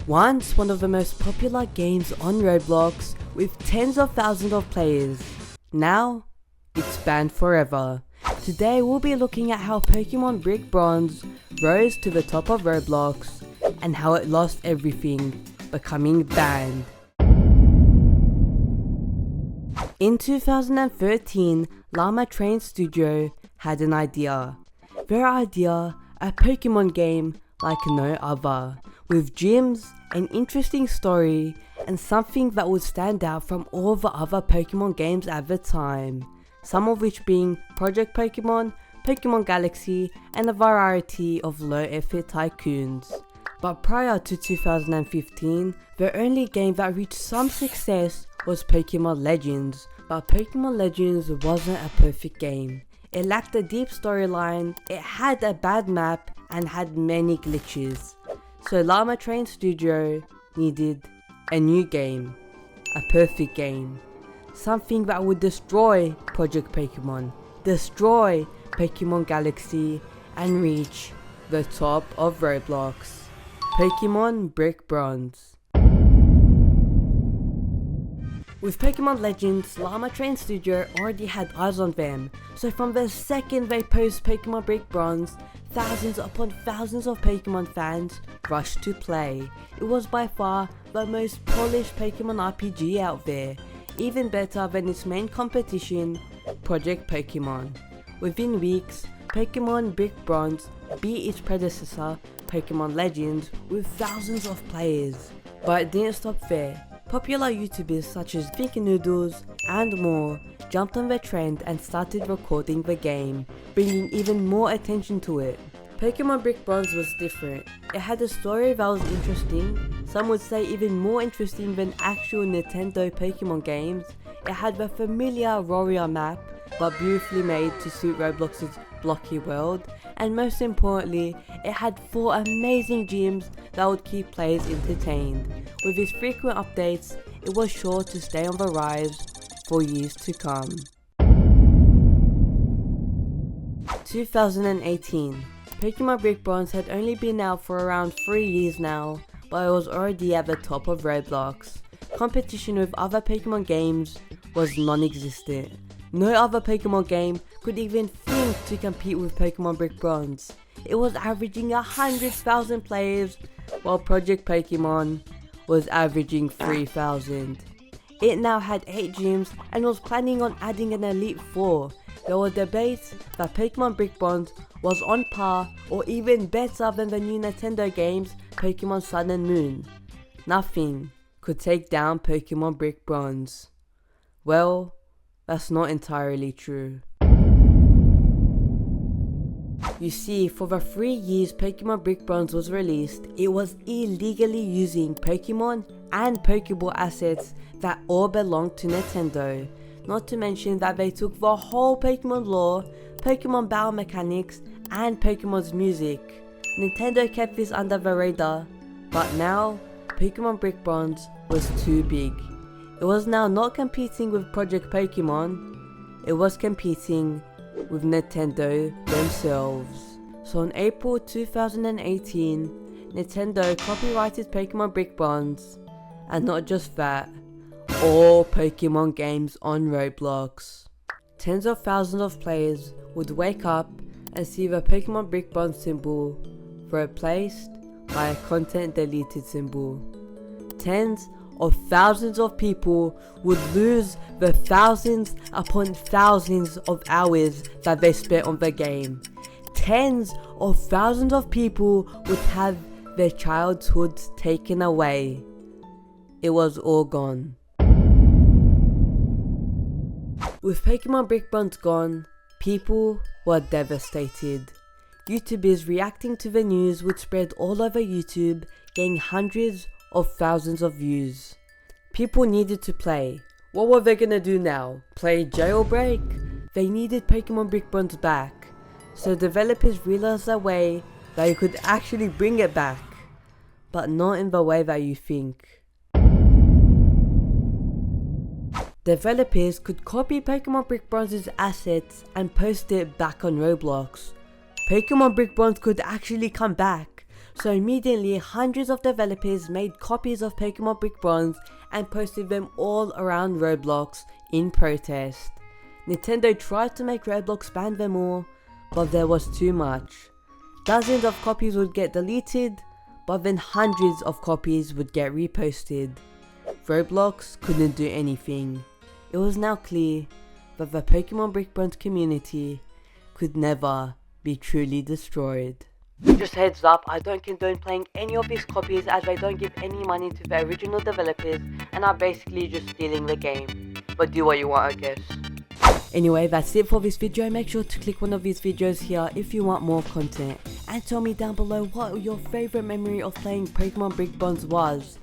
Once one of the most popular games on Roblox with tens of thousands of players, now it's banned forever. Today we'll be looking at how Pokemon Brick Bronze rose to the top of Roblox and how it lost everything, becoming banned. In 2013, Llama Train Studio had an idea. Their idea, a Pokemon game like no other, with gyms, an interesting story, and something that would stand out from all the other Pokemon games at the time, some of which being Project Pokemon, Pokemon Galaxy, and a variety of low-effort tycoons. But prior to 2015, the only game that reached some success was Pokemon Legends, but Pokemon Legends wasn't a perfect game. It lacked a deep storyline, it had a bad map, and had many glitches. So Llama Train Studio needed a new game, a perfect game. Something that would destroy Project Pokemon, destroy Pokemon Galaxy, and reach the top of Roblox. Pokemon Brick Bronze. With Pokemon Legends, Llama Train Studio already had eyes on them, so from the second they post Pokemon Brick Bronze, thousands upon thousands of Pokemon fans rushed to play. It was by far the most polished Pokemon RPG out there, even better than its main competition, Project Pokemon. Within weeks, Pokemon Brick Bronze beat its predecessor, Pokemon Legends, with thousands of players. But it didn't stop there. Popular YouTubers such as Thinking Noodles and more jumped on the trend and started recording the game, bringing even more attention to it. Pokemon Brick Bronze was different. It had a story that was interesting, some would say even more interesting than actual Nintendo Pokemon games. It had the familiar Warrior map, but beautifully made to suit Roblox's blocky world, and most importantly, it had 4 amazing gyms that would keep players entertained. With its frequent updates, it was sure to stay on the rise for years to come. 2018. Pokemon Brick Bronze had only been out for around 3 years now, but it was already at the top of Roblox. Competition with other Pokemon games was non-existent. No other Pokemon game could even think to compete with Pokemon Brick Bronze. It was averaging 100,000 players, while Project Pokemon was averaging 3,000. It now had 8 gyms and was planning on adding an Elite 4. There were debates that Pokemon Brick Bronze was on par or even better than the new Nintendo games Pokemon Sun and Moon. Nothing could take down Pokemon Brick Bronze. Well, that's not entirely true. You see, for the 3 years Pokemon Brick Bronze was released, it was illegally using Pokemon and Pokeball assets that all belonged to Nintendo. Not to mention that they took the whole Pokemon lore, Pokemon battle mechanics, and Pokemon's music. Nintendo kept this under the radar, but now, Pokemon Brick Bronze was too big. It was now not competing with Project Pokemon, it was competing with Nintendo themselves. So in April 2018, Nintendo copyrighted Pokemon Brick Bronze, and not just that, all Pokemon games on Roblox. Tens of thousands of players would wake up and see the Pokemon Brick Bronze symbol replaced by a content deleted symbol. Tens of thousands of people would lose the thousands upon thousands of hours that they spent on the game. Tens of thousands of people would have their childhoods taken away. It was all gone. With Pokemon Brick Bronze gone, people were devastated. YouTubers reacting to the news would spread all over YouTube, getting hundreds of thousands of views. People needed to play. What were they gonna do now? Play Jailbreak? They needed Pokemon Brick Bronze back. So developers realized a way that you could actually bring it back. But not in the way that you think. Developers could copy Pokemon Brick Bronze's assets and post it back on Roblox. Pokemon Brick Bronze could actually come back, So immediately hundreds of developers made copies of Pokemon Brick Bronze and posted them all around Roblox in protest. Nintendo tried to make Roblox ban them all, but there was too much. Dozens of copies would get deleted, but then hundreds of copies would get reposted. Roblox couldn't do anything. It was now clear that the Pokemon Brick Bronze community could never be truly destroyed. Just heads up, I don't condone playing any of these copies as they don't give any money to the original developers and are basically just stealing the game. But do what you want, I guess. Anyway, that's it for this video. Make sure to click one of these videos here if you want more content. And tell me down below what your favorite memory of playing Pokemon Brick Bronze was.